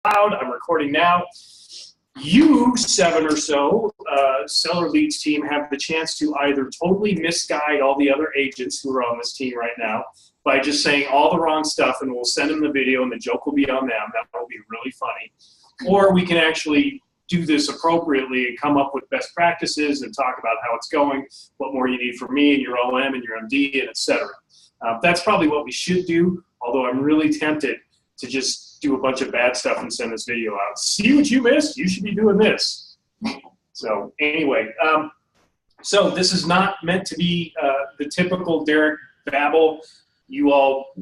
I'm recording now. You 7 or so seller leads team have the chance to either totally misguide all the other agents who are on this team right now by just saying all the wrong stuff, and we'll send them the video and the joke will be on them. That will be really funny. Or we can actually do this appropriately and come up with best practices and talk about how it's going, what more you need from me and your OM and your MD, and et cetera. That's probably what we should do, although I'm really tempted to just do a bunch of bad stuff and send this video out. See what you missed? You should be doing this. So anyway, so this is not meant to be the typical Derek babble. You all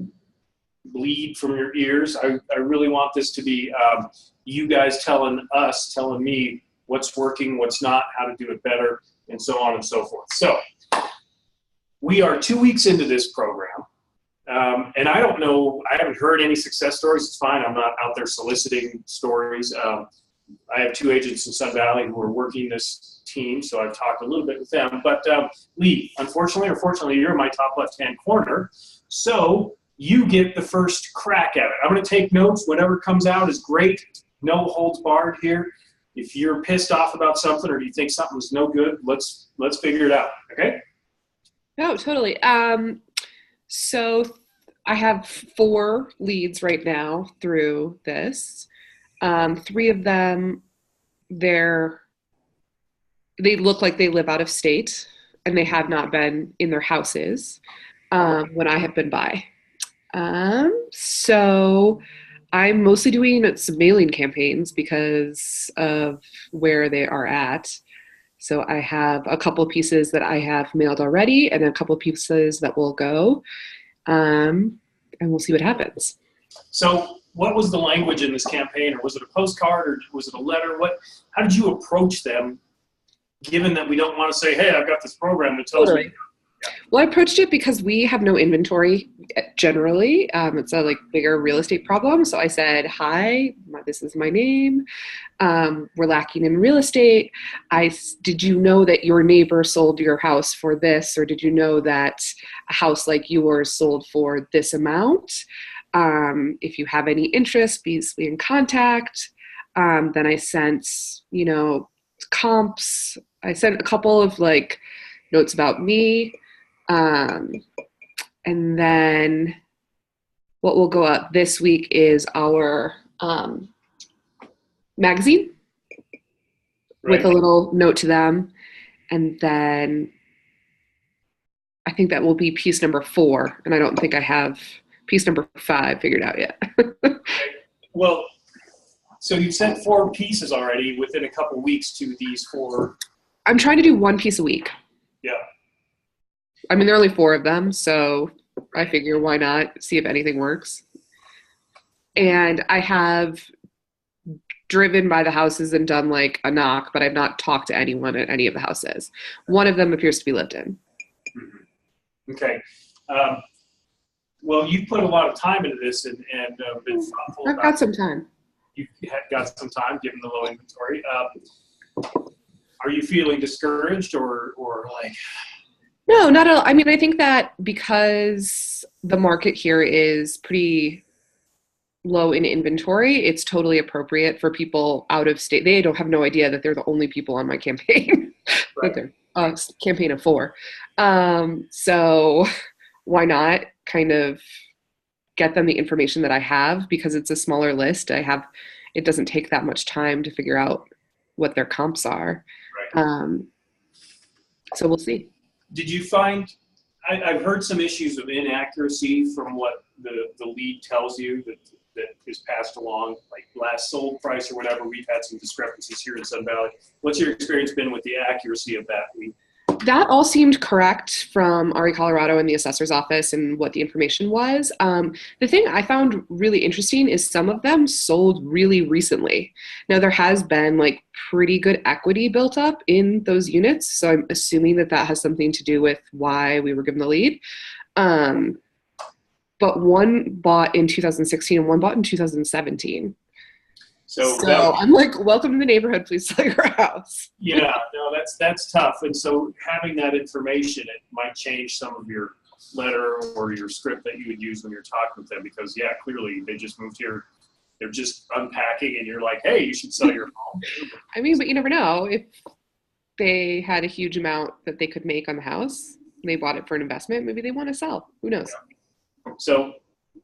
bleed from your ears. I really want this to be you guys telling me what's working, what's not, how to do it better, and so on and so forth. So we are 2 weeks into this program. And I don't know, I haven't heard any success stories. It's fine. I'm not out there soliciting stories. I have 2 agents in Sun Valley who are working this team, so I've talked a little bit with them. But Lee, unfortunately or fortunately, you're in my top left-hand corner, so you get the first crack at it. I'm going to take notes. Whatever comes out is great. No holds barred here. If you're pissed off about something or you think something's no good, let's figure it out, okay? No, totally. So I have 4 leads right now through this. 3 of them, they look like they live out of state, and they have not been in their houses when I have been by. So I'm mostly doing some mailing campaigns because of where they are at. So I have a couple of pieces that I have mailed already and a couple of pieces that will go, and we'll see what happens. So what was the language in this campaign? Or was it a postcard, or was it a letter? How did you approach them, given that we don't want to say, hey, I've got this program that tells me. Well, I approached it because we have no inventory generally. It's a bigger real estate problem. So I said, hi, this is my name. We're lacking in real estate. Did you know that your neighbor sold your house for this? Or did you know that a house like yours sold for this amount? If you have any interest, please be in contact. Then I sent, comps. I sent a couple of notes about me. And then what will go up this week is our magazine with a little note to them. And then I think that will be piece number 4. And I don't think I have piece number 5 figured out yet. Well, so you've sent 4 pieces already within a couple weeks to these 4. I'm trying to do 1 piece a week. Yeah. I mean, there are only 4 of them, so I figure why not see if anything works. And I have driven by the houses and done a knock, but I've not talked to anyone at any of the houses. One of them appears to be lived in. Mm-hmm. Okay. Well, you've put a lot of time into this and been thoughtful. I've got some time. You've got some time, given the low inventory. Are you feeling discouraged or No, not at all. I mean, I think that because the market here is pretty low in inventory, it's totally appropriate for people out of state. They don't have no idea that they're the only people on my campaign. Right. They're campaign of 4. So why not kind of get them the information that I have, because it's a smaller list. It doesn't take that much time to figure out what their comps are. Right. So we'll see. Did you find, I've heard some issues of inaccuracy from what the lead tells you that is passed along, like last sold price or whatever. We've had some discrepancies here in Sun Valley. What's your experience been with the accuracy of that lead? That all seemed correct from RE Colorado and the assessor's office and what the information was. The thing I found really interesting is some of them sold really recently. Now, there has been pretty good equity built up in those units, so I'm assuming that has something to do with why we were given the lead. But one bought in 2016 and one bought in 2017. So I'm welcome to the neighborhood. Please sell your house. Yeah, no, that's tough. And so having that information, it might change some of your letter or your script that you would use when you're talking with them, because clearly they just moved here they're just unpacking and you're like, hey, you should sell your home. I mean, but you never know. If they had a huge amount that they could make on the house, they bought it for an investment, maybe they want to sell. Who knows? Yeah. So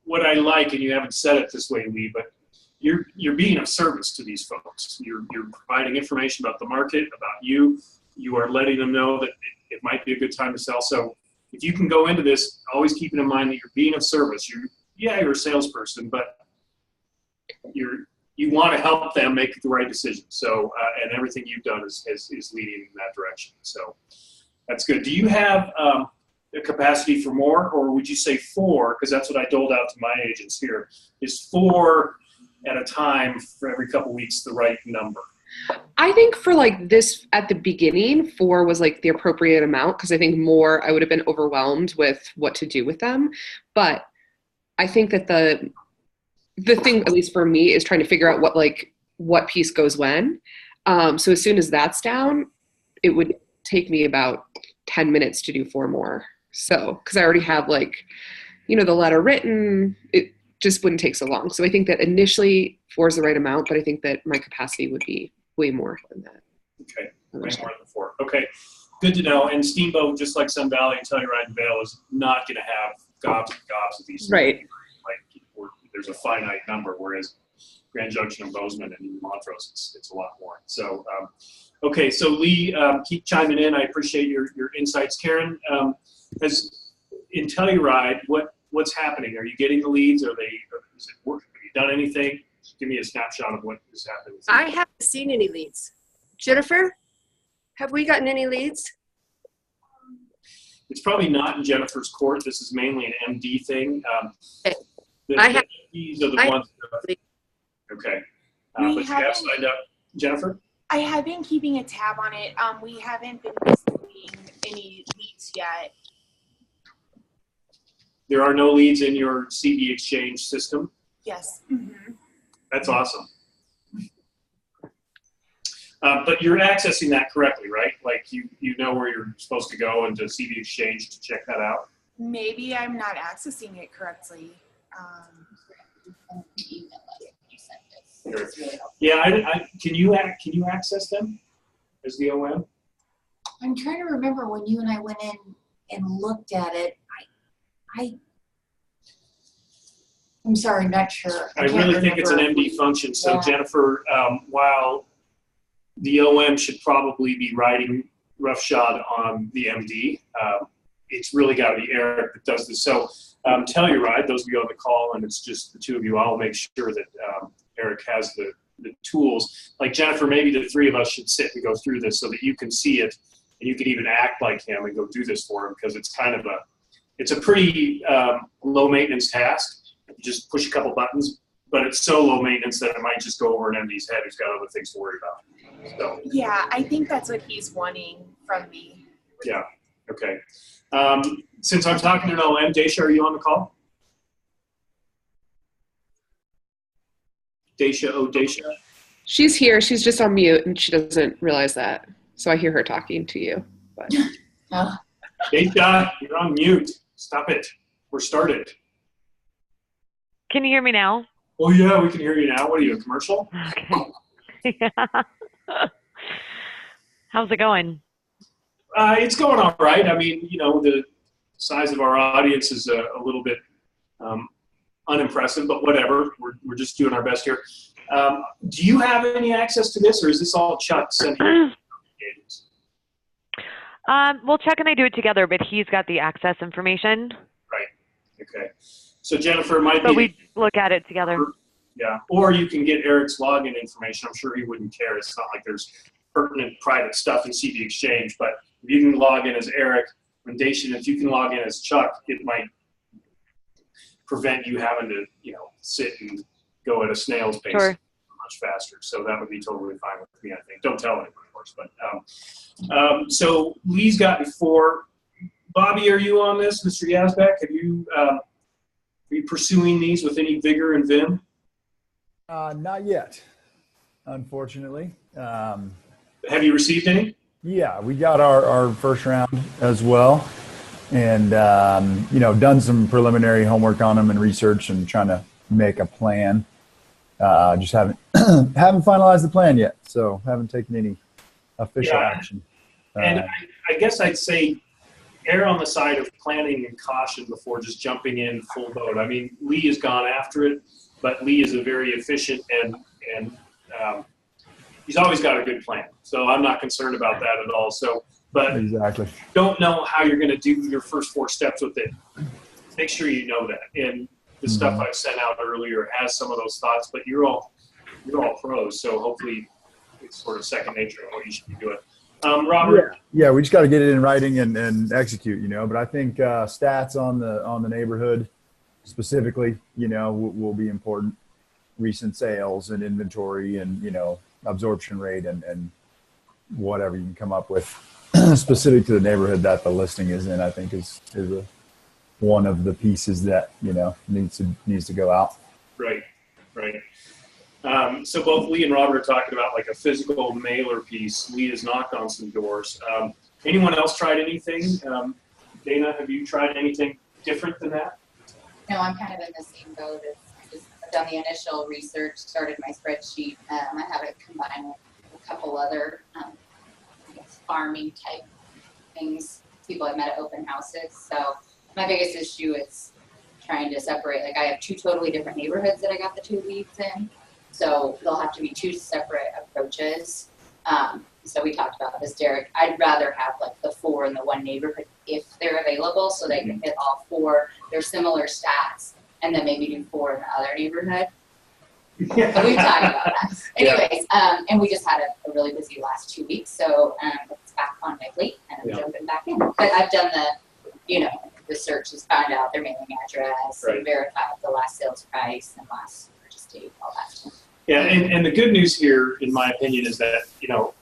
what I like, and you haven't said it this way, Lee, but you're being of service to these folks. You're providing information about the market, about you. You are letting them know that it might be a good time to sell. So if you can go into this, always keeping in mind that you're being of service. You're a salesperson, but you want to help them make the right decision. So and everything you've done is leading in that direction. So that's good. Do you have a capacity for more, or would you say 4? Because that's what I doled out to my agents here. Is 4 at a time for every couple weeks the right number? I think for like this at the beginning, 4 was like the appropriate amount, because I think more I would have been overwhelmed with what to do with them. But I think that the thing, at least for me, is trying to figure out what piece goes when. So as soon as that's down, it would take me about 10 minutes to do 4 more. So, because I already have the letter written, it just wouldn't take so long. So I think that initially 4 is the right amount, but I think that my capacity would be way more than that. Okay, way more than 4. Okay, good to know. And Steamboat, just like Sun Valley and Telluride and Vail, is not going to have gobs and gobs of these. Right. There's a finite number, whereas Grand Junction and Bozeman and Montrose, it's a lot more. So, okay, so Lee, keep chiming in. I appreciate your insights. Karen, in Telluride, what's happening? Are you getting the leads? Is it working? Have you done anything? Give me a snapshot of what is happening. I haven't seen any leads. Jennifer, have we gotten any leads? It's probably not in Jennifer's court. This is mainly an MD thing. Okay. The MDs are the ones that, okay. But you have signed up. Jennifer? I have been keeping a tab on it. We haven't been receiving any leads yet. There are no leads in your CB exchange system? Yes. Mm-hmm. That's awesome. But you're accessing that correctly, right? Like you know where you're supposed to go into CB exchange to check that out? Maybe I'm not accessing it correctly. Yeah, can you access them as the OM? I'm trying to remember when you and I went in and looked at it. I'm sorry, not sure. I really think it's an MD function. So yeah. Jennifer, while the OM should probably be riding roughshod on the MD, it's really got to be Eric that does this. So Telluride, those of you on the call, and it's just the two of you, I'll make sure that Eric has the tools. Like Jennifer, maybe the 3 of us should sit and go through this so that you can see it and you can even act like him and go do this for him, because it's kind of a pretty low maintenance task. You just push a couple buttons, but it's so low maintenance that it might just go over an MD's head who's got other things to worry about. So, yeah, I think that's what he's wanting from me. Yeah, okay. Since I'm talking to an OM, Daisha, are you on the call? Daisha? She's here. She's just on mute, and she doesn't realize that. So I hear her talking to you. But. Oh. Daisha, you're on mute. Stop it. We're started. Can you hear me now? Oh, yeah, we can hear you now. What are you, a commercial? Okay. Yeah. How's it going? It's going all right. I mean, the size of our audience is a little bit unimpressive, but whatever. We're just doing our best here. Do you have any access to this, or is this all Chuck sending? Well, Chuck and I do it together, but he's got the access information. Right. Okay. So Jennifer might but we look at it together. Yeah. Or you can get Eric's login information. I'm sure he wouldn't care. It's not like there's pertinent private stuff in CB Exchange, but if you can log in as Eric, recommendation, if you can log in as Chuck, it might prevent you having to, sit and go at a snail's pace. Sure. Much faster. So that would be totally fine with me, I think. Don't tell anyone, of course. But so Lee's gotten 4. Bobby, are you on this? Mr. Yazbek, are you pursuing these with any vigor and vim? Not yet, unfortunately. Have you received any? Yeah, we got our first round as well, and done some preliminary homework on them and research and trying to make a plan. Just haven't haven't finalized the plan yet, so haven't taken any official action. And I guess I'd say err on the side of planning and caution before just jumping in full boat. I mean, Lee has gone after it, but Lee is a very efficient and he's always got a good plan. So I'm not concerned about that at all. So, but exactly, don't know how you're going to do your first 4 steps with it. Make sure you know that. And the stuff I've sent out earlier has some of those thoughts, but you're all pros. So hopefully it's sort of second nature on what you should be doing. Robert. Yeah, we just got to get it in writing and execute, you know. But I think stats on the neighborhood specifically, you know, will be important. Recent sales and inventory and, you know, absorption rate and whatever you can come up with specific to the neighborhood that the listing is in, I think is one of the pieces that, you know, needs to go out. Right. So both Lee and Robert are talking about like a physical mailer piece. Lee has knocked on some doors. Anyone else tried anything? Dana, have you tried anything different than that? No, I'm kind of in the same boat. I've done the initial research, started my spreadsheet. I have it combined with a couple other I guess farming type things, people I met at open houses. So my biggest issue is trying to separate. Like I have 2 totally different neighborhoods that I got the 2 leads in. So they'll have to be 2 separate approaches. So we talked about this, Derek. I'd rather have like the 4 in the one neighborhood if they're available so they can hit all 4. They're similar stats, and then maybe do 4 in the other neighborhood. But we've talked about that. Anyways, and we just had a really busy last 2 weeks, so it's back on my plate, and I'm jumping back in. But I've done the search is found out their mailing address, and verified the last sales price and last purchase date, all that stuff. Yeah, and the good news here, in my opinion, is that, you know,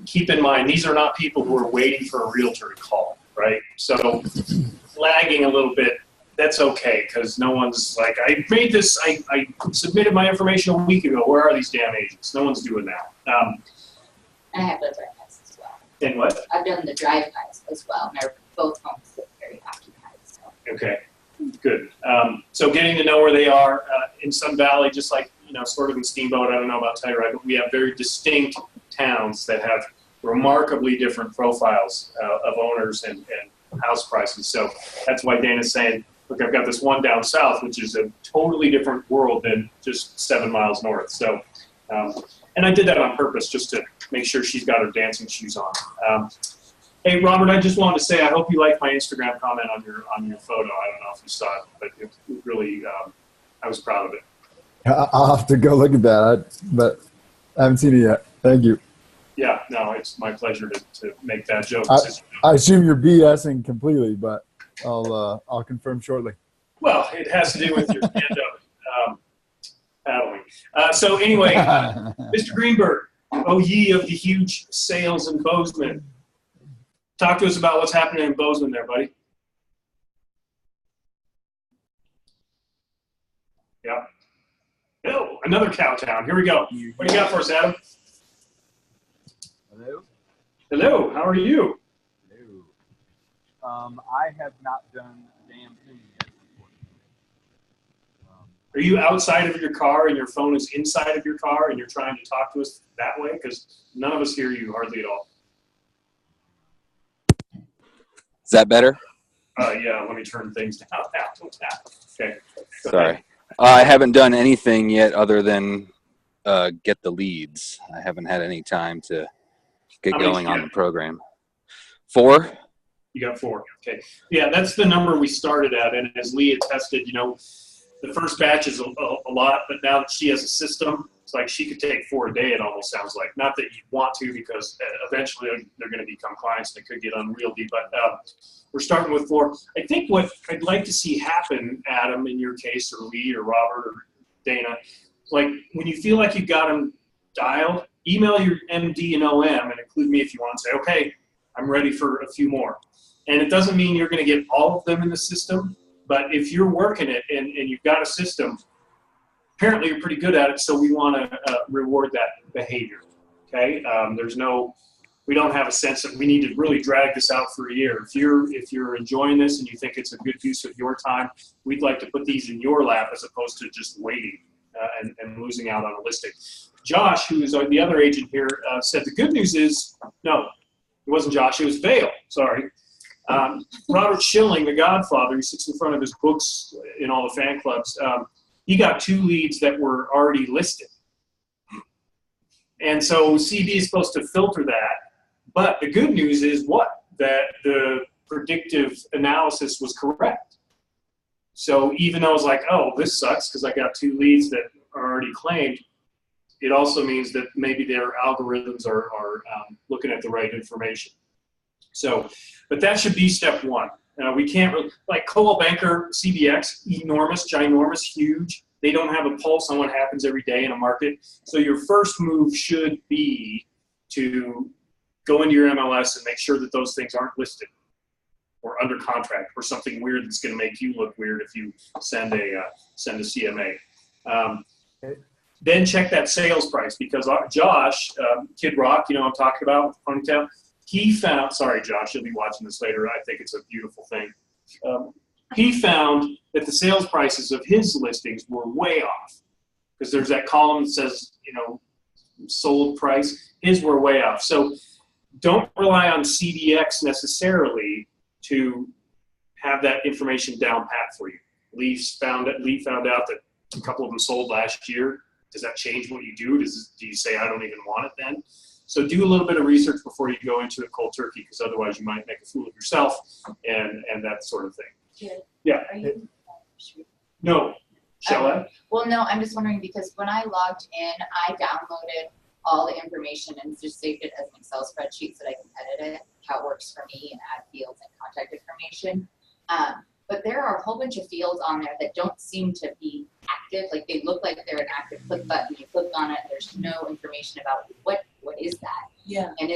keep in mind, these are not people who are waiting for a realtor to call, right? So lagging a little bit, that's okay, because no one's like, I made this, I submitted my information a week ago. Where are these damn agents? No one's doing that. And I have done drive-bys as well. And what? I've done the drive-bys as well, and they're both homes that are very occupied. So. Okay, good. So getting to know where they are in Sun Valley, just like, you know, sort of in Steamboat, I don't know about Telluride, but we have very distinct towns that have remarkably different profiles of owners and house prices. So that's why Dana's saying, look, I've got this one down south, which is a totally different world than just 7 miles north. So, and I did that on purpose just to make sure she's got her dancing shoes on. Hey, Robert, I just wanted to say I hope you liked my Instagram comment on your photo. I don't know if you saw it, but it really, I was proud of it. I'll have to go look at that, but I haven't seen it yet. Thank you. Yeah, no, it's my pleasure to make that joke. I assume you're BSing completely, but I'll confirm shortly. Well, it has to do with your stand-up paddling. So anyway, Mr. Greenberg, oh ye of the huge sales in Bozeman. Talk to us about what's happening in Bozeman there, buddy. Yeah. Oh, another cow town. Here we go. What do you got for us, Adam? Hello. Hello. How are you? Hello. I have not done a damn thing yet. Are you outside of your car and your phone is inside of your car and you're trying to talk to us that way? Because none of us hear you hardly at all. Is that better? Yeah, let me turn things down now. Okay. Sorry. I haven't done anything yet other than get the leads. I haven't had any time to get going on the program. 4? You got 4. Okay. Yeah, that's the number we started at. And as Lee attested, you know, the first batch is a lot, but now that she has a system, it's like she could take 4 a day, it almost sounds like. Not that you want to, because eventually they're going to become clients and it could get unwieldy, but we're starting with 4. I think what I'd like to see happen, Adam, in your case, or Lee, or Robert, or Dana, like when you feel like you got them dialed, email your MD and OM and include me if you want to say, okay, I'm ready for a few more. And it doesn't mean you're going to get all of them in the system, but if you're working it and you've got a system, apparently you're pretty good at it, so we want to reward that behavior, okay? We don't have a sense that we need to really drag this out for a year. If you're enjoying this and you think it's a good use of your time, we'd like to put these in your lap as opposed to just waiting. and losing out on a listing. Josh, who is the other agent here, said the good news is, no, it wasn't Josh, it was Vale, sorry. Robert Schilling, the Godfather, he sits in front of his books in all the fan clubs. He got 2 leads that were already listed. And so CB is supposed to filter that. But the good news is what? That the predictive analysis was correct. So even though it's like, oh, this sucks because I got 2 leads that are already claimed, it also means that maybe their algorithms are looking at the right information. So, but that should be step 1. We can't really, like Coldwell Banker, CBX, enormous, ginormous, huge. They don't have a pulse on what happens every day in a market. So your first move should be to go into your MLS and make sure that those things aren't listed or under contract or something weird that's going to make you look weird if you send a CMA. Then check that sales price because Josh, Kid Rock, you know what I'm talking about, Ponytail, he found, sorry Josh, you'll be watching this later, I think it's a beautiful thing. He found that the sales prices of his listings were way off because there's that column that says, you know, sold price. His were way off. So don't rely on CBX necessarily to have that information down pat for you. Lee found out that a couple of them sold last year. Does that change what you do? Do you say I don't even want it then? So do a little bit of research before you go into it cold turkey, because otherwise you might make a fool of yourself and that sort of thing. Yeah. Are you? No. Shall I? Well, no, I'm just wondering because when I logged in, I downloaded all the information and just saved it as an Excel spreadsheet so that I can edit it, how it works for me and add fields and contact information. But there are a whole bunch of fields on there that don't seem to be active. Like they look like they're an active click button. You click on it, there's no information about what is that. Yeah. And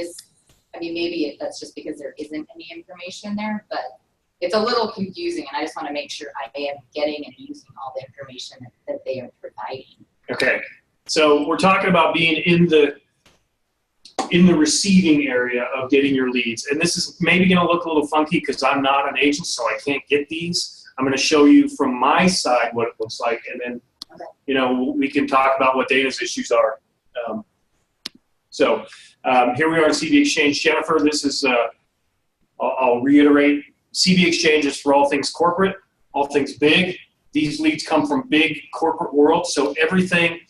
I mean, maybe that's just because there isn't any information there, but it's a little confusing, and I just want to make sure I am getting and using all the information that they are providing. Okay, so we're talking about being in the receiving area of getting your leads, and this is maybe going to look a little funky because I'm not an agent, so I can't get these. I'm going to show you from my side what it looks like, and then you know we can talk about what Dana's issues are. Here we are on CB Exchange. Jennifer, this is I'll reiterate. CB Exchange is for all things corporate, all things big. These leads come from big corporate world, so everything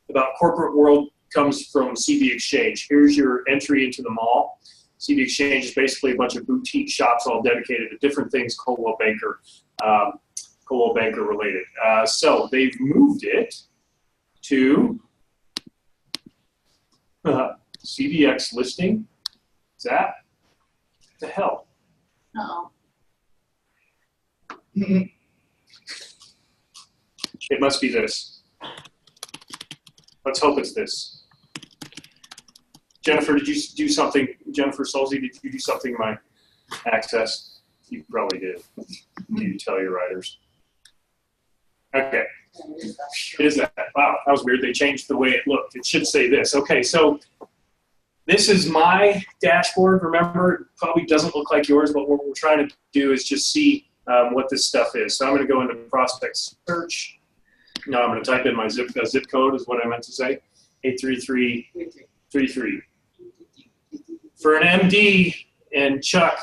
about corporate world comes from CB Exchange. Here's your entry into the mall. CB Exchange is basically a bunch of boutique shops all dedicated to different things Coldwell Banker related. So they've moved it to CBX listing. Is that? What the hell? Uh-oh. It must be this. Let's hope it's this. Jennifer, did you do something? Jennifer Solzy, did you do something in my access? You probably did. Did you tell your writers? Okay. It is that. Wow, that was weird. They changed the way it looked. It should say this. Okay, so this is my dashboard. Remember, it probably doesn't look like yours, but what we're trying to do is just see what this stuff is. So I'm going to go into prospect search. No, I'm going to type in my zip code is what I meant to say. 83333. For an MD, and Chuck,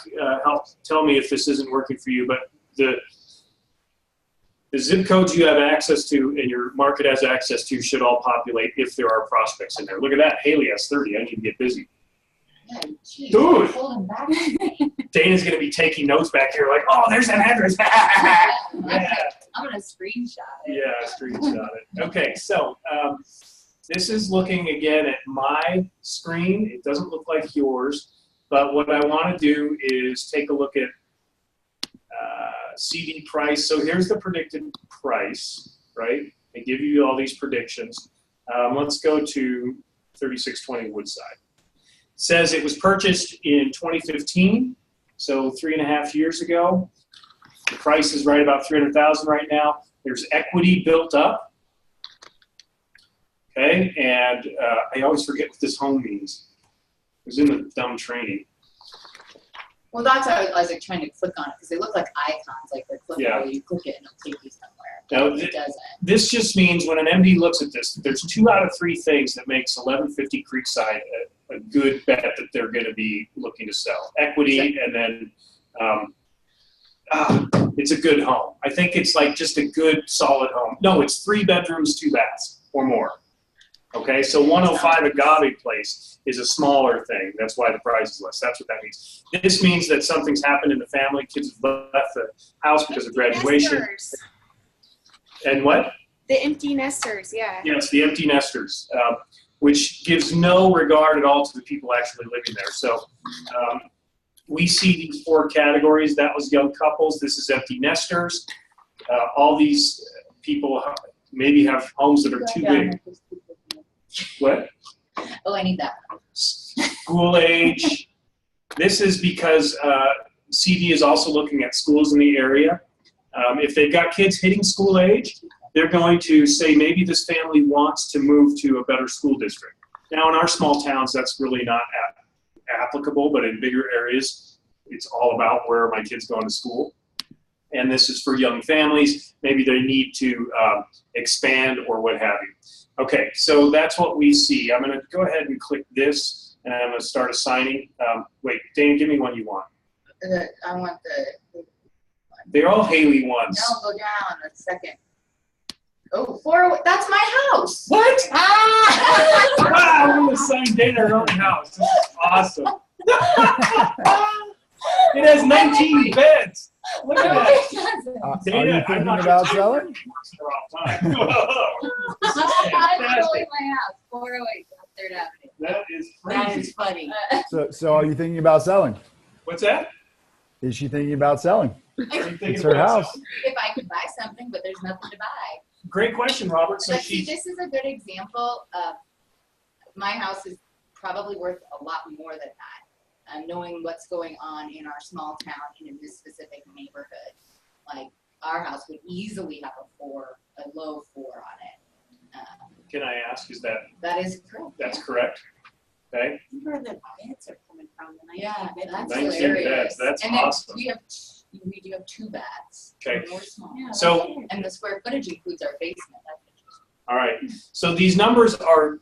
help tell me if this isn't working for you, but the zip codes you have access to and your market has access to should all populate if there are prospects in there. Look at that. Haley has 30. I need to get busy. Yeah, geez, Dude. Back. Dana's going to be taking notes back here like, oh, there's that address. Yeah. I'm going to screenshot it. Yeah, screenshot it. Okay, so this is looking again at my screen. It doesn't look like yours, but what I want to do is take a look at CD price. So here's the predicted price, right? They give you all these predictions. Let's go to 3620 Woodside. It says it was purchased in 2015, so 3.5 years ago. The price is right about $300,000 right now. There's equity built up. Okay, and I always forget what this home means. It was in the dumb training. Well, that's why I was like trying to click on it because they look like icons, like they're clickable. Yeah. You click it and it'll take you somewhere. Now, It doesn't. this just means when an MD looks at this, there's 2 out of 3 things that makes 1150 Creekside a good bet that they're going to be looking to sell. Equity, and then it's a good home. I think it's like just a good, solid home. No, it's 3 bedrooms, 2 baths or more. Okay, so 105 Agave Place is a smaller thing. That's why the price is less. That's what that means. This means that something's happened in the family. Kids have left the house because of graduation. Nesters. And what? The empty nesters, yeah. Yes, the empty nesters, which gives no regard at all to the people actually living there. So we see these 4 categories. That was young couples. This is empty nesters. All these people maybe have homes that are too big. What? Oh, I need that. School age. This is because CD is also looking at schools in the area. If they've got kids hitting school age, they're going to say maybe this family wants to move to a better school district. Now, in our small towns, that's really not applicable, but in bigger areas, it's all about where are my kids going to school. And this is for young families. Maybe they need to expand or what have you. Okay, so that's what we see. I'm going to go ahead and click this, and I'm going to start assigning. Wait, Dana, give me one you want. I want the. They're all Haley ones. No, go down a second. Oh, 408. That's my house. What? Ah! Wow, we're going to assign Dana her own house. This is awesome. It has 19 beds. Look at that. Are Dana, you thinking about selling? I'm totally my house. 408 Third Avenue. That is That crazy. is funny. So are you thinking about selling? What's that? Is she thinking about selling? It's It's her house. If I could buy something, but there's nothing to buy. Great question, Robert. So But see, she, this is a good example of my house is probably worth a lot more than that. Knowing what's going on in our small town and in this specific neighborhood, like our house would easily have a low 4 on it. can I ask, is that That is correct. that's correct? Okay. Where the beds are coming from. Yeah, that's 19 hilarious. beds, that's and awesome. Then we do have 2 baths. Okay. More small. So, And the square footage includes our basement. That's interesting. all right. So these numbers are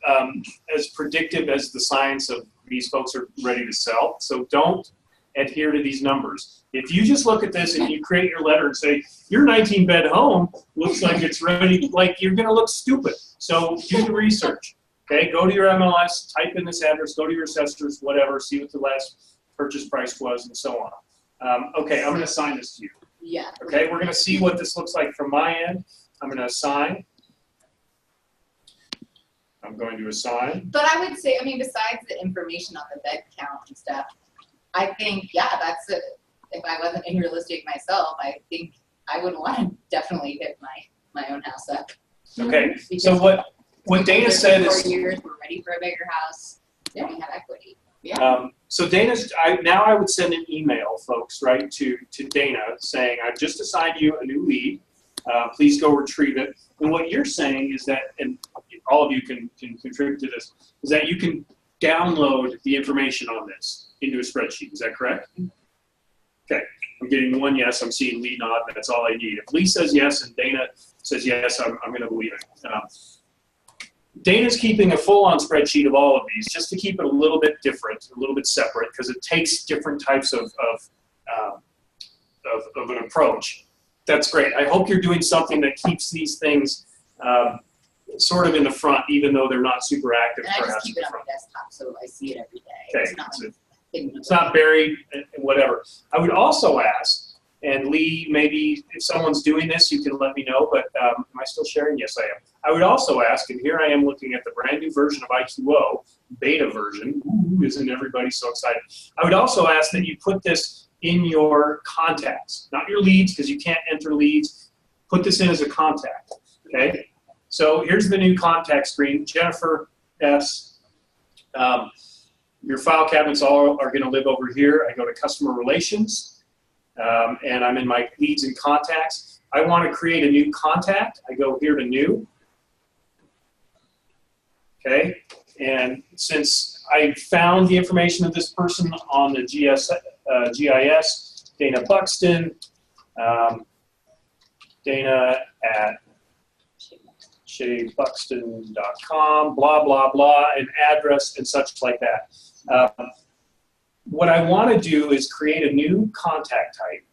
as predictive as the science of these folks are ready to sell. So don't adhere to these numbers. If you just look at this and you create your letter and say, your 19-bed home looks like it's ready, like you're going to look stupid. So do the research. Okay, go to your MLS, type in this address, go to your assessors, whatever, see what the last purchase price was, and so on. Okay, I'm going to assign this to you. Yeah. Okay, we're going to see what this looks like from my end. I'm going to assign. I'm going to assign. But I would say, I mean, besides the information on the bed count and stuff, I think, yeah, that's it. If I wasn't in real estate myself, I think I would want to definitely hit my own house up. Okay, Because so what Dana said is, 4 years, we're ready for a bigger house, then we have equity. Yeah. so Dana's, now I would send an email, folks, right, to Dana saying, I've just assigned you a new lead. Please go retrieve it. And what you're saying is that, and all of you can contribute to this, is that you can download the information on this into a spreadsheet. Is that correct? Okay. I'm getting 1 yes. I'm seeing lead nod. That's all I need. If Lee says yes and Dana says yes, I'm going to believe it. Dana's keeping a full-on spreadsheet of all of these just to keep it a little bit different, a little bit separate, because it takes different types of an approach. That's great. I hope you're doing something that keeps these things sort of in the front, even though they're not super active. And I just perhaps keep it on my desktop so I see it every day. Okay. It's not like hidden It's not buried and whatever. I would also ask, and Lee, maybe if someone's doing this, you can let me know, but am I still sharing? Yes, I am. I would also ask, and here I am looking at the brand new version of IQO, beta version. Ooh, isn't everybody so excited? I would also ask that you put this in your contacts, not your leads, because you can't enter leads. Put this in as a contact, okay? So here's the new contact screen. Jennifer S. Your file cabinets all are going to live over here. I go to customer relations. And I'm in my leads and contacts. I want to create a new contact. I go here to new. Okay, and since I found the information of this person on the GIS, Dana Buxton, Dana at shaybuxton.com, blah, blah, blah, an address and such like that. What I want to do is create a new contact type,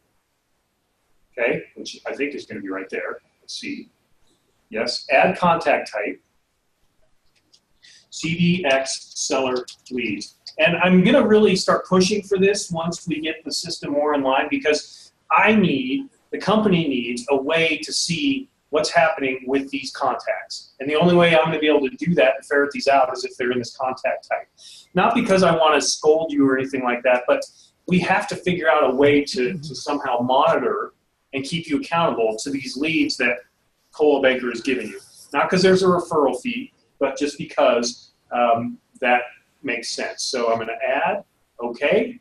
okay, which I think is going to be right there. Let's see. Yes, add contact type, CBx Seller Leads. And I'm going to really start pushing for this once we get the system more in line, because the company needs a way to see what's happening with these contacts. And the only way I'm going to be able to do that and ferret these out is if they're in this contact type. Not because I want to scold you or anything like that, but we have to figure out a way to somehow monitor and keep you accountable to these leads that Cola Baker is giving you. Not because there's a referral fee, but just because that makes sense. So I'm going to add, okay.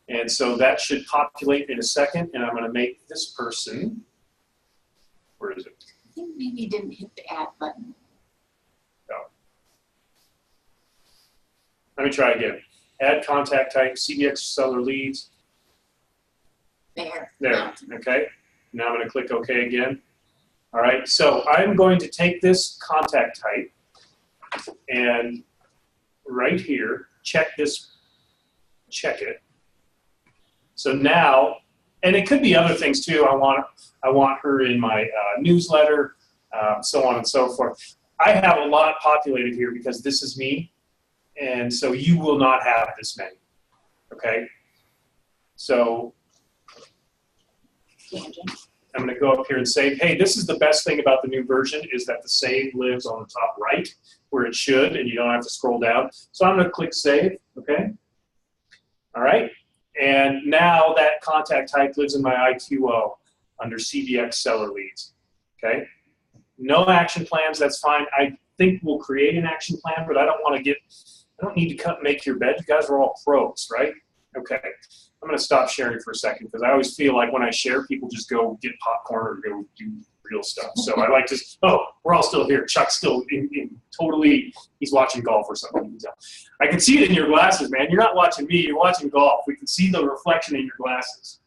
And so that should populate in a second, and I'm going to make this person, where is it? I think maybe you didn't hit the add button. No. Let me try again. Add contact type, CBx Seller Leads. There. There, okay. Now I'm going to click OK again. All right, so I'm going to take this contact type and right here, check it. So now, and it could be other things too. I want her in my newsletter, so on and so forth. I have a lot populated here because this is me, and so you will not have this many. Okay, so I'm going to go up here and say, hey, this is the best thing about the new version is that the save lives on the top right where it should, and you don't have to scroll down. So I'm going to click save. Okay, all right. And now that contact type lives in my IQO under CBx Seller Leads, okay? No action plans, that's fine. I think we'll create an action plan, but I don't need to make your bed. You guys are all pros, right? Okay, I'm gonna stop sharing for a second because I always feel like when I share, people just go get popcorn or go do real stuff. So I like to, oh, we're all still here. Chuck's still totally, he's watching golf or something. You can tell. I can see it in your glasses, man. You're not watching me, you're watching golf. We can see the reflection in your glasses.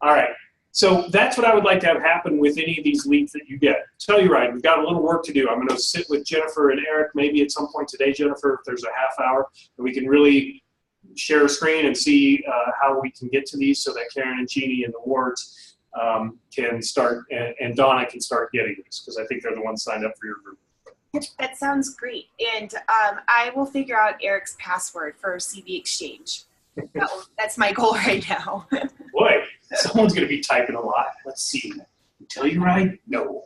All right, so that's what I would like to have happen with any of these leads that you get. Tell you right, we've got a little work to do. I'm gonna sit with Jennifer and Eric maybe at some point today, Jennifer, if there's a half hour, and we can really share a screen and see how we can get to these so that Karen and Jeannie and the wards can start, and Donna can start getting this, because I think they're the ones signed up for your group. That sounds great. And I will figure out Eric's password for CB Exchange. That's my goal right now. Boy, someone's going to be typing a lot. Let's see. Telluride? No.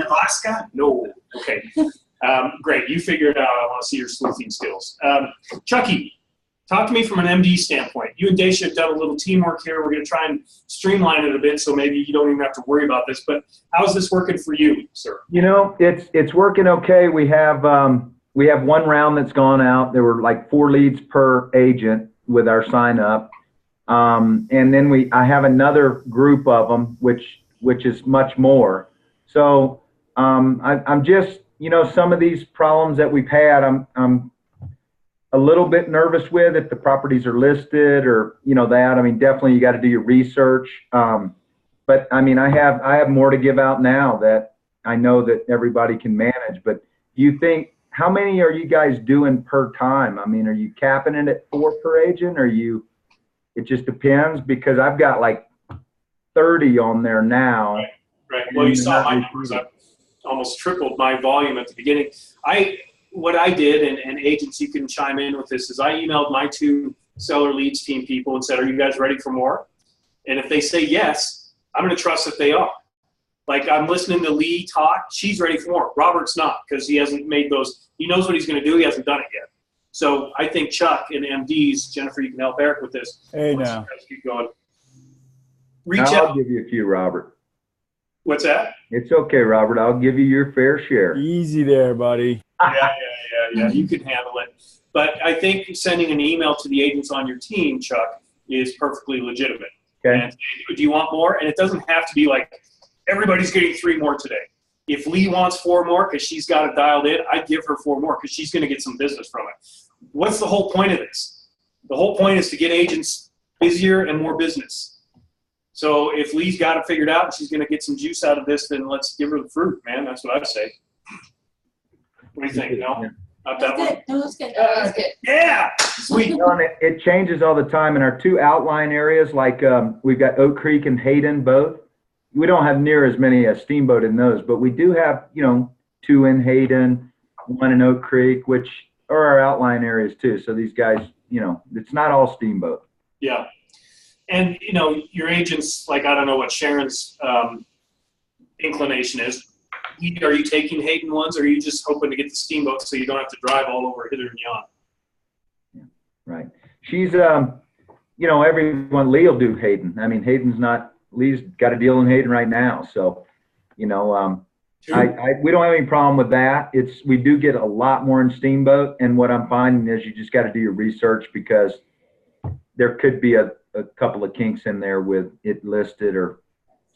Alaska? No. Okay. Great. You figure it out. I want to see your sleuthing skills. Chucky, talk to me from an MD standpoint. You and Daisha have done a little teamwork here. We're going to try and streamline it a bit so maybe you don't even have to worry about this. But how's this working for you, sir? You know, it's working okay. We have one round that's gone out. There were like 4 leads per agent with our sign up. And then I have another group of them, which is much more. So I'm just, you know, some of these problems that we've had, I'm a little bit nervous with if the properties are listed or, you know, that. I mean, definitely you got to do your research. But I mean, I have more to give out now that I know that everybody can manage. But do you think, how many are you guys doing per time? I mean, are you capping it at 4 per agent, or it just depends? Because I've got like 30 on there now. Right. Well, you saw my numbers. I've almost tripled my volume at the beginning. What I did, and agents, you can chime in with this, is I emailed my 2 Seller Leads team people and said, are you guys ready for more? And if they say yes, I'm going to trust that they are. Like, I'm listening to Lee talk. She's ready for more. Robert's not, because he hasn't made those. He knows what he's going to do. He hasn't done it yet. So I think Chuck and MDs, Jennifer, you can help Eric with this. Hey, now. Keep going. I'll give you a few, Robert. What's that? It's okay, Robert. I'll give you your fair share. Easy there, buddy. Yeah. You can handle it. But I think sending an email to the agents on your team, Chuck, is perfectly legitimate. Okay. And do you want more? And it doesn't have to be like everybody's getting 3 more today. If Lee wants 4 more because she's got it dialed in, I'd give her 4 more because she's going to get some business from it. what's the whole point of this? The whole point is to get agents busier and more business. So if Lee's got it figured out and she's going to get some juice out of this, then let's give her the fruit, man. That's what I'd say. What do you think? No? Not that one? Good. No, that's good. That's good. Yeah. Sweet. It changes all the time in our two outline areas. Like we've got Oak Creek and Hayden both. We don't have near as many as Steamboat in those, but we do have, 2 in Hayden, 1 in Oak Creek, which are our outline areas too. So these guys, it's not all Steamboat. Yeah. And, your agents, like, I don't know what Sharon's inclination is. Are you taking Hayden ones, or are you just hoping to get the Steamboat so you don't have to drive all over hither and yon? Yeah, right. She's, everyone, Lee will do Hayden. I mean, Lee's got a deal in Hayden right now. So, we don't have any problem with that. We do get a lot more in Steamboat. And what I'm finding is you just got to do your research, because there could be a couple of kinks in there with it listed or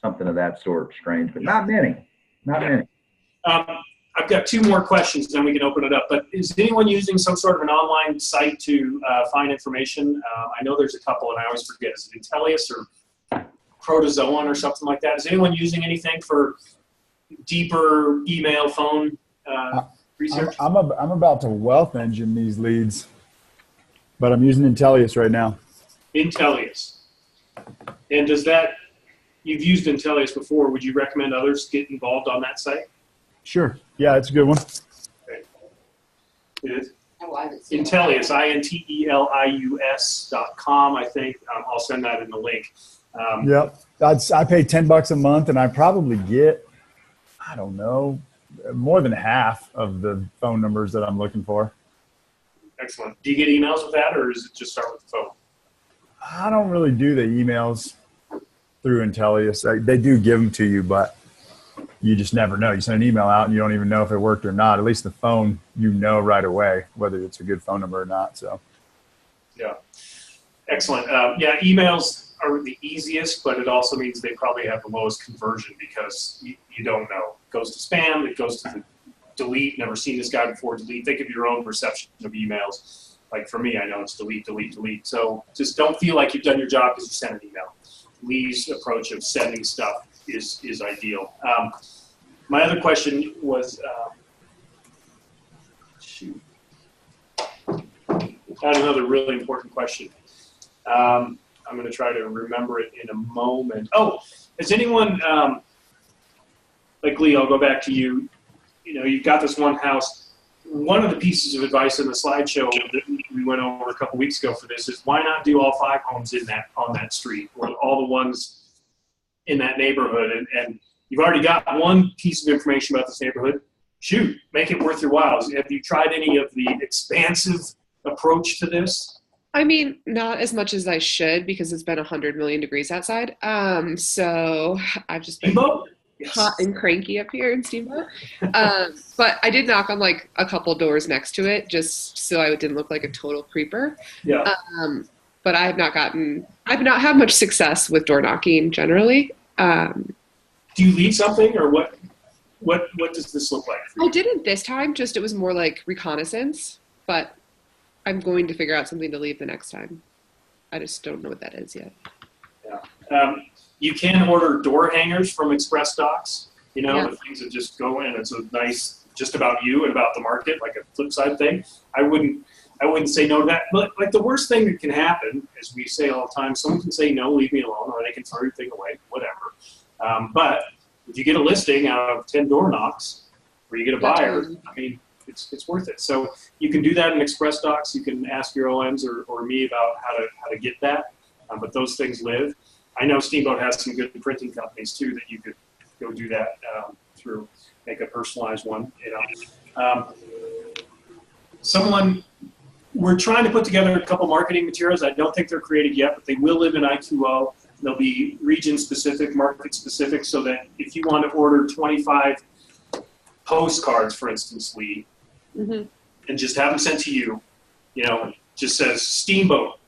something of that sort. Strange, but not many. Not many. I've got 2 more questions, then we can open it up. But is anyone using some sort of an online site to find information? I know there's a couple, and I always forget. Is it Intellius or Protozoan or something like that? Is anyone using anything for deeper email, phone research? I'm about to wealth engine these leads, but I'm using Intellius right now. Intellius. And you've used Intellius before. Would you recommend others get involved on that site? Sure. Yeah, it's a good one. Okay. It is? Oh, I haven't seen Intellius, INTELIUS.com, I think. I'll send that in the link. Yep. I pay $10 a month, and I probably get, I don't know, more than half of the phone numbers that I'm looking for. Excellent. Do you get emails with that, or does it just start with the phone? I don't really do the emails through Intellius. They do give them to you, but you just never know. You send an email out and you don't even know if it worked or not. At least the phone, right away whether it's a good phone number or not. So, yeah, excellent. Emails are the easiest, but it also means they probably have the lowest conversion, because you don't know. It goes to spam. It goes to the delete. Never seen this guy before. Delete. Think of your own perception of emails. Like for me, I know it's delete, delete, delete. So just don't feel like you've done your job because you sent an email. Lee's approach of sending stuff is ideal. My other question was, I had another really important question. I'm going to try to remember it in a moment. Oh, has anyone, like Lee, I'll go back to you. You've got this one house. One of the pieces of advice in the slideshow that we went over a couple weeks ago for this is, why not do all 5 homes on that street, or all the ones in that neighborhood? And you've already got one piece of information about this neighborhood. Shoot, make it worth your while. Have you tried any of the expansive approach to this? I mean, not as much as I should, because it's been 100 million degrees outside. So I've just been hot and cranky up here in Steamboat. But I did knock on like a couple doors next to it, just so I didn't look like a total creeper. Yeah. But I've not had much success with door knocking generally. Do you lead something, or what does this look like? I didn't this time. Just it was more like reconnaissance, but I'm going to figure out something to leave the next time. I just don't know what that is yet. Yeah. You can order door hangers from Express Docs, Yeah. the things that just go in. It's a nice, just about you and about the market, like a flip side thing. I wouldn't say no to that. But like, the worst thing that can happen, as we say all the time, someone can say no, leave me alone, or they can throw your thing away, whatever. But if you get a listing out of 10 door knocks, or you get a buyer, I mean, it's worth it. So you can do that in Express Docs. You can ask your OMs or me about how to get that. But those things live. I know Steamboat has some good printing companies too that you could go do that through, make a personalized one. We're trying to put together a couple marketing materials. I don't think they're created yet, but they will live in I2O. They'll be region specific, market specific, so that if you want to order 25 postcards, for instance, Lee, and just have them sent to you, just says Steamboat,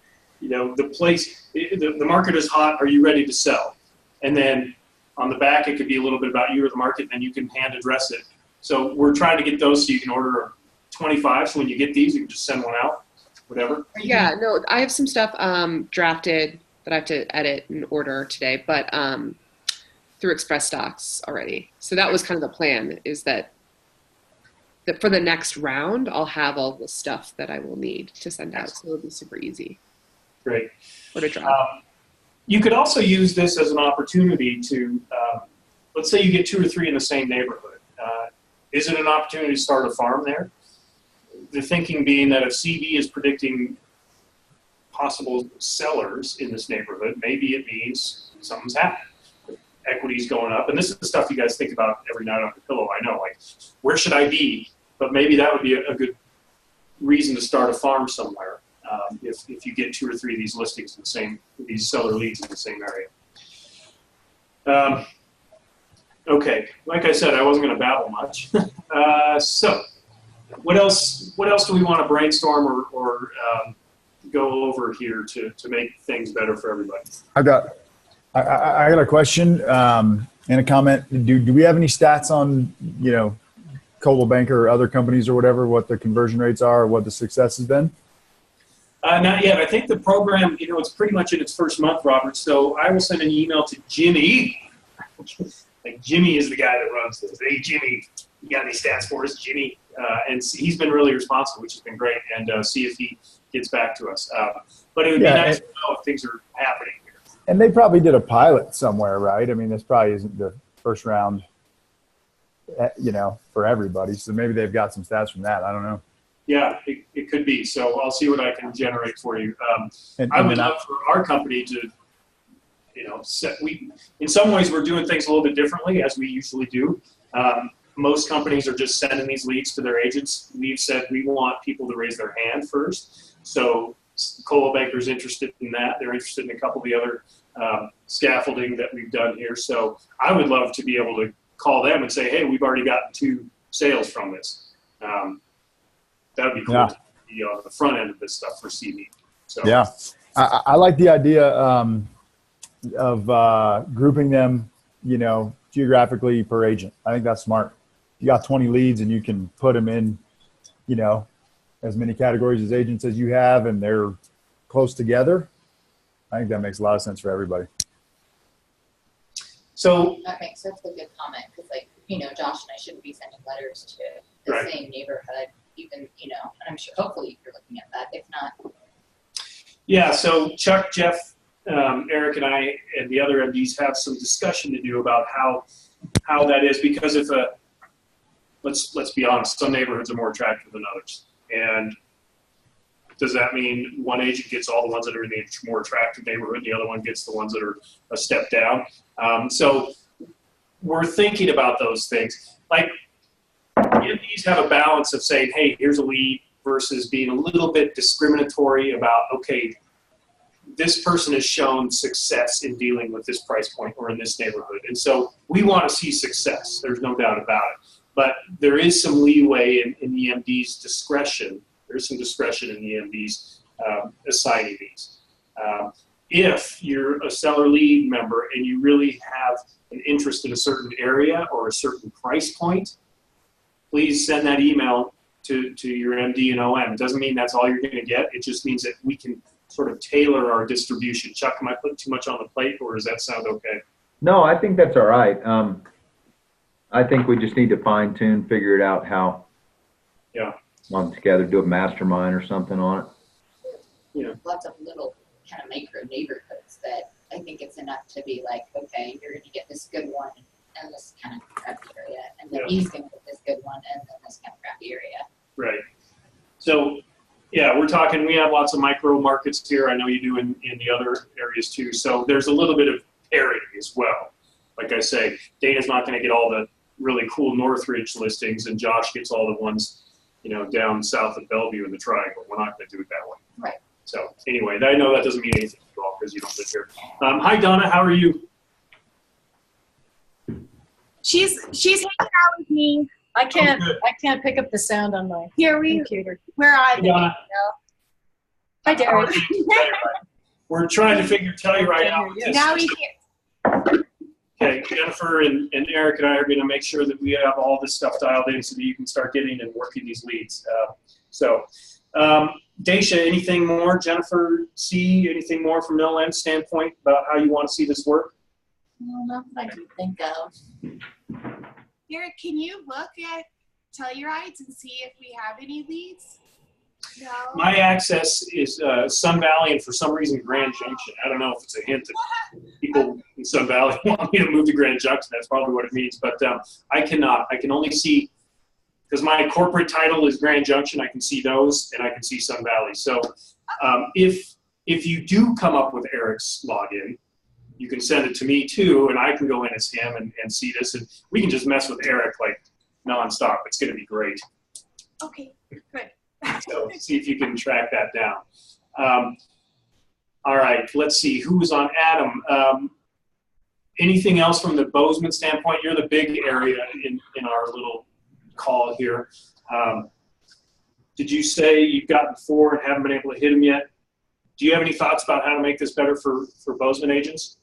the place, the market is hot. Are you ready to sell? And then on the back, it could be a little bit about you or the market, and you can hand address it. So we're trying to get those so you can order 25. So when you get these, you can just send one out. whatever. Yeah, no, I have some stuff drafted that I have to edit and order today, but through Express Docs already. So that was kind of the plan, is that for the next round, I'll have all the stuff that I will need to send out. So it'll be super easy. Great. Or to drop. You could also use this as an opportunity to, let's say you get 2 or 3 in the same neighborhood. Is it an opportunity to start a farm there? The thinking being that if CB is predicting possible sellers in this neighborhood, maybe it means something's happening. Equity's going up. And this is the stuff you guys think about every night on the pillow. I know, like, where should I be? But maybe that would be a good reason to start a farm somewhere. If you get 2 or 3 of these listings in the same, these seller leads in the same area. Okay, like I said, I wasn't going to babble much. So, what else do we want to brainstorm or go over here to make things better for everybody? I got a question and a comment. Do we have any stats on, Coldwell Banker or other companies or whatever, what the conversion rates are or what the success has been? Not yet. I think the program, it's pretty much in its first month, Robert. So I will send an email to Jimmy. Like, Jimmy is the guy that runs this. Hey, Jimmy, you got any stats for us, Jimmy? And he's been really responsive, which has been great, and see if he gets back to us. But it would be nice to know if things are happening here. And they probably did a pilot somewhere, right? I mean, this probably isn't the first round, for everybody. So maybe they've got some stats from that. I don't know. Yeah, it could be. So I'll see what I can generate for you. I would love for our company to, in some ways we're doing things a little bit differently as we usually do. Most companies are just sending these leads to their agents. We've said we want people to raise their hand first. So Coldwell Banker's interested in that. They're interested in a couple of the other scaffolding that we've done here. So I would love to be able to call them and say, hey, we've already gotten 2 sales from this. That would be cool to be on the front end of this stuff for CB. So. Yeah, I like the idea of grouping them, geographically per agent. I think that's smart. You got 20 leads and you can put them in, as many categories as agents as you have, and they're close together. I think that makes a lot of sense for everybody. So that makes such a good comment because, Josh and I shouldn't be sending letters to the same neighborhood, even, and I'm sure hopefully you're looking at that. If not, yeah. So Chuck, Jeff, Eric, and I, and the other MDs have some discussion to do about how that is, because if let's be honest, some neighborhoods are more attractive than others, and does that mean one agent gets all the ones that are in the more attractive neighborhood, the other one gets the ones that are a step down? So we're thinking about those things. Like, MDs have a balance of saying, hey, here's a lead, versus being a little bit discriminatory about, okay, this person has shown success in dealing with this price point or in this neighborhood. And so we want to see success. There's no doubt about it. But there is some leeway in the MD's discretion. There's some discretion in the MD's assigning these. If you're a seller lead member and you really have an interest in a certain area or a certain price point, please send that email to your MD and OM. It doesn't mean that's all you're going to get. It just means that we can sort of tailor our distribution. Chuck, am I putting too much on the plate, or does that sound okay? No, I think that's all right. I think we just need to fine tune, figure it out how. Yeah. Lump together, do a mastermind or something on it. Yeah. Lots of little kind of micro neighborhoods that I think it's enough to be like, okay, you're going to get this good one and this kind of crappy area, and then he's going to get this good one and then this kind of crappy area. Right. So, yeah, we're talking, we have lots of micro markets here. I know you do in the other areas too. So there's a little bit of parity as well. Like I say, Dana's not going to get all the really cool Northridge listings, and Josh gets all the ones, down south of Bellevue in the Triangle. We're not going to do it that way. Right. So anyway, I know that doesn't mean anything to you all because you don't live here. Hi, Donna. How are you? She's hanging out with me. I can't pick up the sound on my computer. Where are they? Hi, Derek. We're trying to figure Telluride out. Now he's here. Okay, Jennifer and Eric and I are going to make sure that we have all this stuff dialed in so that you can start getting and working these leads. Daisha, anything more? Jennifer C, anything more from Mill End standpoint about how you want to see this work? No, not that I can think of. Eric, can you look at Tellurides and see if we have any leads? No. My access is Sun Valley and for some reason Grand Junction. I don't know if it's a hint that people in Sun Valley want me to move to Grand Junction. That's probably what it means. But I cannot. I can only see, because my corporate title is Grand Junction, I can see those and I can see Sun Valley. So if you do come up with Eric's login, you can send it to me too, and I can go in as him and see this, and we can just mess with Eric like nonstop. It's going to be great. Okay, good. So see if you can track that down. All right, let's see who's on Adam. Anything else from the Bozeman standpoint? You're the big area in our little call here. Did you say you've gotten 4 and haven't been able to hit them yet? Do you have any thoughts about how to make this better for Bozeman agents?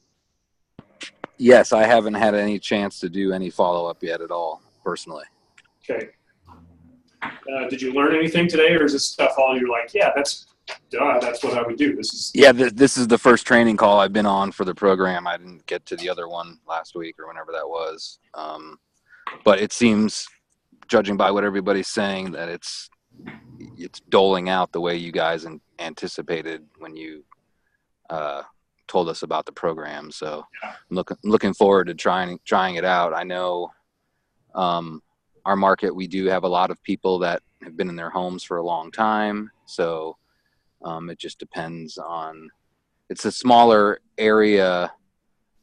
Yes, I haven't had any chance to do any follow-up yet at all, personally. Okay. Did you learn anything today, or is this stuff all you're like, yeah, that's what I would do? This is this is the first training call I've been on for the program. I didn't get to the other one last week or whenever that was. But it seems, judging by what everybody's saying, that it's doling out the way you guys anticipated when you told us about the program. So I'm looking forward to trying it out. I know our market, we do have a lot of people that have been in their homes for a long time. So it just depends on, it's a smaller area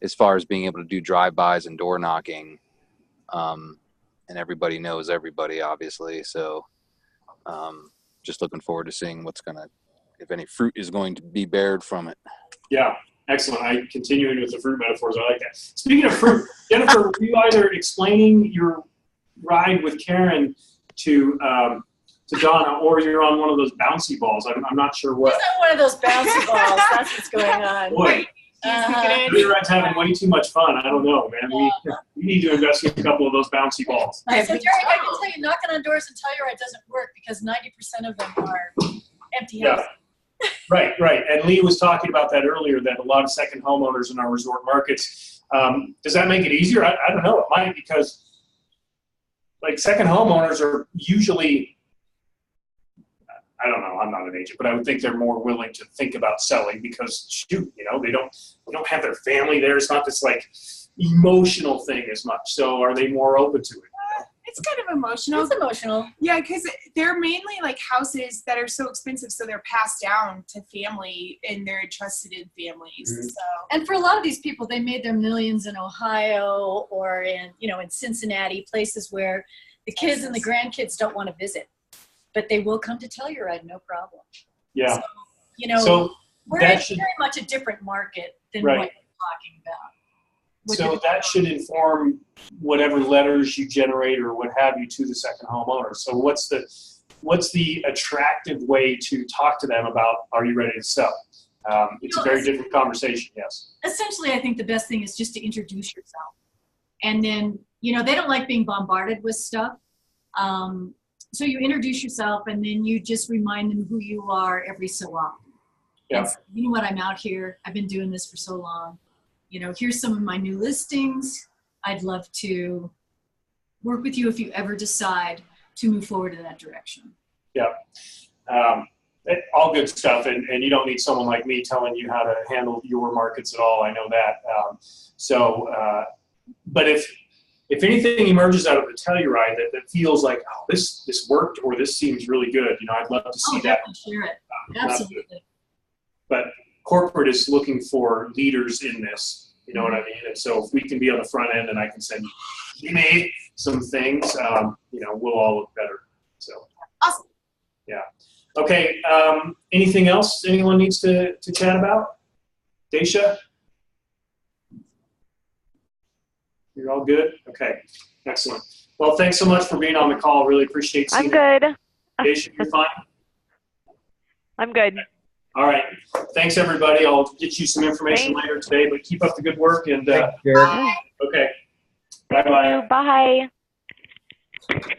as far as being able to do drive-bys and door knocking. And everybody knows everybody, obviously. So just looking forward to seeing if any fruit is going to be bared from it. Yeah, excellent. Continuing with the fruit metaphors, I like that. Speaking of fruit, Jennifer, were you either explaining your ride with Karen to Donna, or you're on one of those bouncy balls? I'm not sure what. It's not one of those bouncy balls. That's what's going on. Boy, your ride's having way too much fun. I don't know, man. We need to invest in a couple of those bouncy balls. So, Derek, I can tell you, knocking on doors and Telluride doesn't work because 90% of them are empty houses. Right. And Lee was talking about that earlier, that a lot of second homeowners in our resort markets. Does that make it easier? I don't know. It might, because like second homeowners are usually, I don't know, I'm not an agent, but I would think they're more willing to think about selling because shoot, they don't have their family there. It's not this like emotional thing as much. So are they more open to it? It's kind of emotional. It's emotional. Yeah, because they're mainly like houses that are so expensive, so they're passed down to family and they're entrusted in families. Mm-hmm. So, and for a lot of these people, they made their millions in Ohio or in Cincinnati, places where the kids and the grandkids don't want to visit, but they will come to Telluride, no problem. Yeah. So, we're in very much a different market than what you're talking about. So that should inform whatever letters you generate or what have you to the second homeowner. So what's the attractive way to talk to them about, are you ready to sell? It's a very different conversation, yes. Essentially, I think the best thing is just to introduce yourself. And then, they don't like being bombarded with stuff. So you introduce yourself and then you just remind them who you are every so often. Yeah. And so, you know what, I'm out here. I've been doing this for so long. Here's some of my new listings. I'd love to work with you if you ever decide to move forward in that direction. Yeah. All good stuff. And you don't need someone like me telling you how to handle your markets at all. I know that. But if anything emerges out of the Telluride that feels like, oh, this worked, or this seems really good, I'd love to see that. Share it. Absolutely. But corporate is looking for leaders in this, you know what I mean? And so if we can be on the front end and I can send you some things, we'll all look better. So awesome. Yeah. Okay. Anything else anyone needs to chat about? Daisha? You're all good? Okay. Excellent. Well, thanks so much for being on the call. Really appreciate seeing you. I'm good. Daisha, you're fine? I'm good. All right. Thanks, everybody. I'll get you some information later today, but keep up the good work. And Thanks, Jared. okay. Bye-bye. Bye.